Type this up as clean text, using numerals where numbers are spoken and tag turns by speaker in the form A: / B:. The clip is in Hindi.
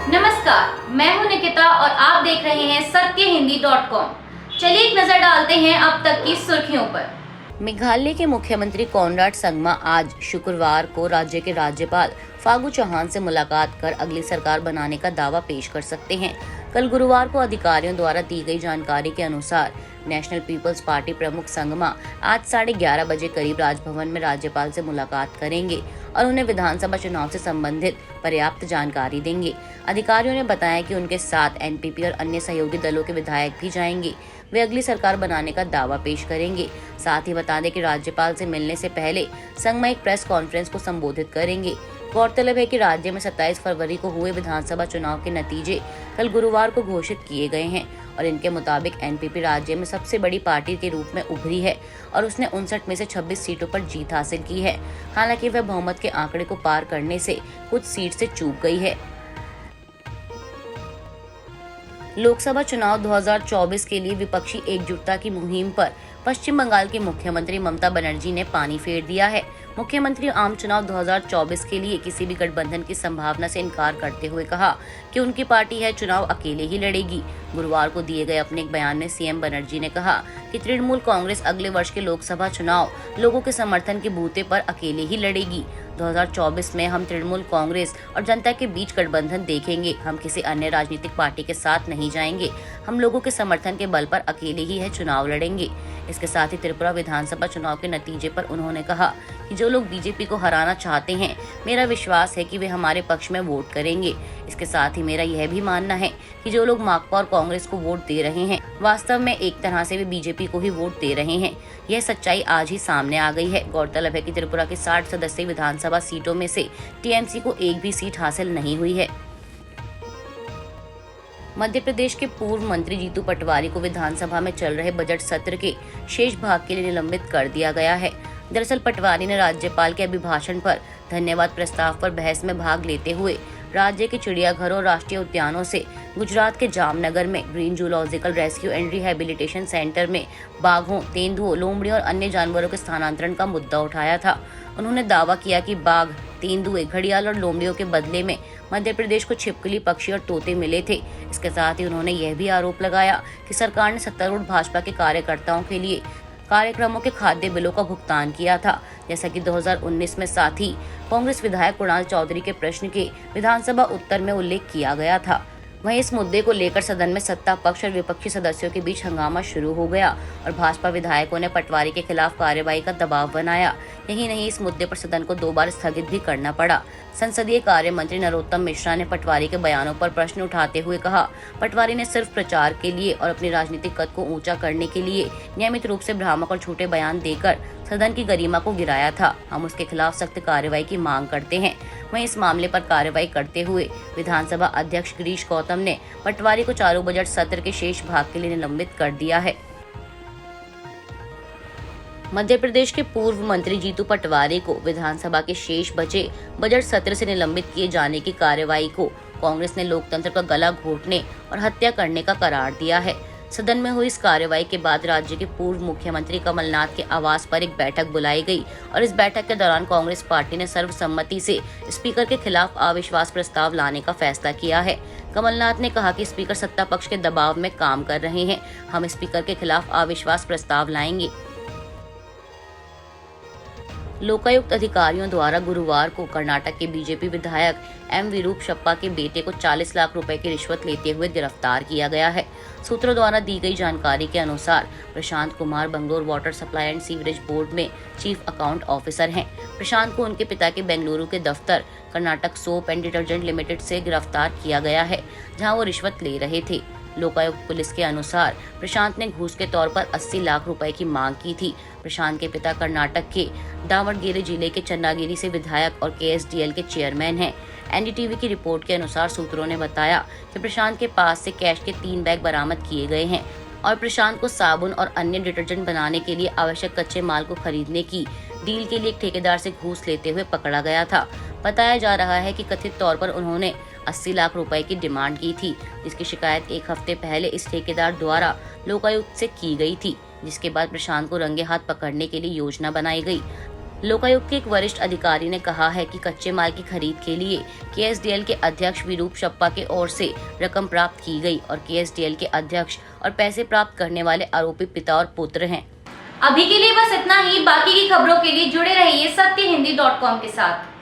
A: नमस्कार, मैं हूं निकिता और आप देख रहे हैं सत्यहिंदी.com। चलिए एक नजर डालते हैं अब तक की सुर्खियों पर।
B: मेघालय के मुख्यमंत्री कोनराड संगमा आज शुक्रवार को राज्य के राज्यपाल फागू चौहान से मुलाकात कर अगली सरकार बनाने का दावा पेश कर सकते हैं। कल गुरुवार को अधिकारियों द्वारा दी गई जानकारी के अनुसार नेशनल पीपल्स पार्टी प्रमुख संगमा आज 11:30 बजे करीब राजभवन में राज्यपाल से मुलाकात करेंगे और उन्हें विधानसभा चुनाव से संबंधित पर्याप्त जानकारी देंगे। अधिकारियों ने बताया कि उनके साथ एनपीपी और अन्य सहयोगी दलों के विधायक भी जाएंगे। वे अगली सरकार बनाने का दावा पेश करेंगे। साथ ही बता दें कि राज्यपाल से मिलने से पहले संगमा एक प्रेस कॉन्फ्रेंस को संबोधित करेंगे। गौरतलब है कि राज्य में 27 फरवरी को हुए विधानसभा चुनाव के नतीजे कल गुरुवार को घोषित किए गए हैं और इनके मुताबिक एनपीपी राज्य में सबसे बड़ी पार्टी के रूप में उभरी है और उसने 59 में से 26 सीटों पर जीत हासिल की है। हालांकि वह बहुमत के आंकड़े को पार करने से कुछ सीट से चूक गई है। लोकसभा चुनाव 2024 के लिए विपक्षी एकजुटता की मुहिम पर पश्चिम बंगाल की मुख्यमंत्री ममता बनर्जी ने पानी फेर दिया है। मुख्यमंत्री आम चुनाव 2024 के लिए किसी भी गठबंधन की संभावना से इनकार करते हुए कहा कि उनकी पार्टी है चुनाव अकेले ही लड़ेगी। गुरुवार को दिए गए अपने एक बयान में सीएम बनर्जी ने कहा कि तृणमूल कांग्रेस अगले वर्ष के लोकसभा चुनाव लोगों के समर्थन के बूते पर अकेले ही लड़ेगी। 2024 में हम तृणमूल कांग्रेस और जनता के बीच गठबंधन देखेंगे। हम किसी अन्य राजनीतिक पार्टी के साथ नहीं जाएंगे। हम लोगों के समर्थन के बल पर अकेले ही है चुनाव लड़ेंगे। इसके साथ ही त्रिपुरा विधानसभा चुनाव के नतीजे पर उन्होंने कहा कि जो लोग बीजेपी को हराना चाहते हैं, मेरा विश्वास है कि वे हमारे पक्ष में वोट करेंगे। इसके साथ ही मेरा यह भी मानना है कि जो लोग माकपा और कांग्रेस को वोट दे रहे हैं, वास्तव में एक तरह से वे बीजेपी को ही वोट दे रहे हैं। यह सच्चाई आज ही सामने आ गई है। गौरतलब है कि त्रिपुरा की 60 सदस्यीय विधानसभा सीटों में से टीएमसी को एक भी सीट हासिल नहीं हुई है। मध्य प्रदेश के पूर्व मंत्री जीतू पटवारी को विधानसभा में चल रहे बजट सत्र के शेष भाग के लिए निलंबित कर दिया गया है। दरअसल पटवारी ने राज्यपाल के अभिभाषण पर धन्यवाद प्रस्ताव पर बहस में भाग लेते हुए राज्य के चिड़ियाघरों और राष्ट्रीय उद्यानों से गुजरात के जामनगर में green zoological rescue and rehabilitation centre में बाघों, तेंदुओं, लोमड़ियों और अन्य जानवरों के स्थानांतरण का मुद्दा उठाया था। उन्होंने दावा किया कि बाघ, तेंदुए, घड़ियाल और लोमड़ियों के बदले में मध्य प्रदेश को छिपकली, पक्षी और तोते मिले थे। इसके साथ ही उन्होंने यह भी आरोप लगाया कि सरकार ने सत्तारूढ़ भाजपा के कार्यकर्ताओं के लिए कार्यक्रमों के खाद्य बिलों का भुगतान किया था, जैसा कि 2019 में साथ ही कांग्रेस विधायक कुणाल चौधरी के प्रश्न के विधानसभा उत्तर में उल्लेख किया गया था। वहीं इस मुद्दे को लेकर सदन में सत्ता पक्ष और विपक्षी सदस्यों के बीच हंगामा शुरू हो गया और भाजपा विधायकों ने पटवारी के खिलाफ कार्रवाई का दबाव बनाया। यही नहीं, इस मुद्दे पर सदन को 2 बार स्थगित भी करना पड़ा। संसदीय कार्य मंत्री नरोत्तम मिश्रा ने पटवारी के बयानों पर प्रश्न उठाते हुए कहा, पटवारी ने सिर्फ प्रचार के लिए और अपनी राजनीतिक कद को ऊंचा करने के लिए नियमित रूप से भ्रामक और झूठे बयान देकर सदन की गरिमा को गिराया था। हम उसके खिलाफ सख्त कार्रवाई की मांग करते हैं। वहीं इस मामले पर कार्रवाई करते हुए विधानसभा अध्यक्ष गिरीश गौतम ने पटवारी को चालू बजट सत्र के शेष भाग के लिए निलंबित कर दिया है। मध्य प्रदेश के पूर्व मंत्री जीतू पटवारी को विधानसभा के शेष बचे बजट सत्र से निलंबित किए जाने की कार्रवाई को कांग्रेस ने लोकतंत्र का गला घोटने और हत्या करने का करार दिया है। सदन में हुई इस कार्रवाई के बाद राज्य के पूर्व मुख्यमंत्री कमलनाथ के आवास पर एक बैठक बुलाई गई और इस बैठक के दौरान कांग्रेस पार्टी ने सर्वसम्मति से स्पीकर के खिलाफ अविश्वास प्रस्ताव लाने का फैसला किया है। कमलनाथ ने कहा कि स्पीकर सत्ता पक्ष के दबाव में काम कर रहे हैं। हम स्पीकर के खिलाफ अविश्वास प्रस्ताव लाएंगे। लोकायुक्त अधिकारियों द्वारा गुरुवार को कर्नाटक के बीजेपी विधायक एम विरूपशप्पा के बेटे को 40 लाख रुपए की रिश्वत लेते हुए गिरफ्तार किया गया है। सूत्रों द्वारा दी गई जानकारी के अनुसार Prashant Kumar Bangalore water supply and sewerage board में चीफ अकाउंट ऑफिसर हैं। प्रशांत को उनके पिता के बेंगलुरु के दफ्तर Karnataka soap and detergent limited से गिरफ्तार किया गया है, जहां वो रिश्वत ले रहे थे। लोकायुक्त पुलिस के अनुसार प्रशांत ने घूस के तौर पर 80 लाख रुपए की मांग की थी। प्रशांत के पिता कर्नाटक के दावणगेरे जिले के चन्नागिरी से विधायक और केएसडीएल के चेयरमैन हैं। एनडीटीवी की रिपोर्ट के अनुसार सूत्रों ने बताया कि प्रशांत के पास से कैश के 3 बैग बरामद किए गए हैं और प्रशांत को साबुन और अन्य डिटर्जेंट बनाने के लिए आवश्यक कच्चे माल को खरीदने की डील के लिए एक ठेकेदार से घूस लेते हुए पकड़ा गया था। बताया जा रहा है कि कथित तौर पर उन्होंने 80 लाख रुपए की डिमांड की थी, जिसकी शिकायत 1 हफ्ते पहले इस ठेकेदार द्वारा लोकायुक्त से की गई थी, जिसके बाद प्रशांत को रंगे हाथ पकड़ने के लिए योजना बनाई गई। लोकायुक्त के एक वरिष्ठ अधिकारी ने कहा है कि कच्चे माल की खरीद के लिए केएसडीएल के अध्यक्ष विरूप शप्पा के ओर से रकम प्राप्त की गई और केएसडीएल के अध्यक्ष और पैसे प्राप्त करने वाले आरोपी पिता और पुत्र हैं।
A: अभी के लिए बस इतना ही। बाकी की खबरों के लिए जुड़े रहिए सत्यहिंदी.com के साथ।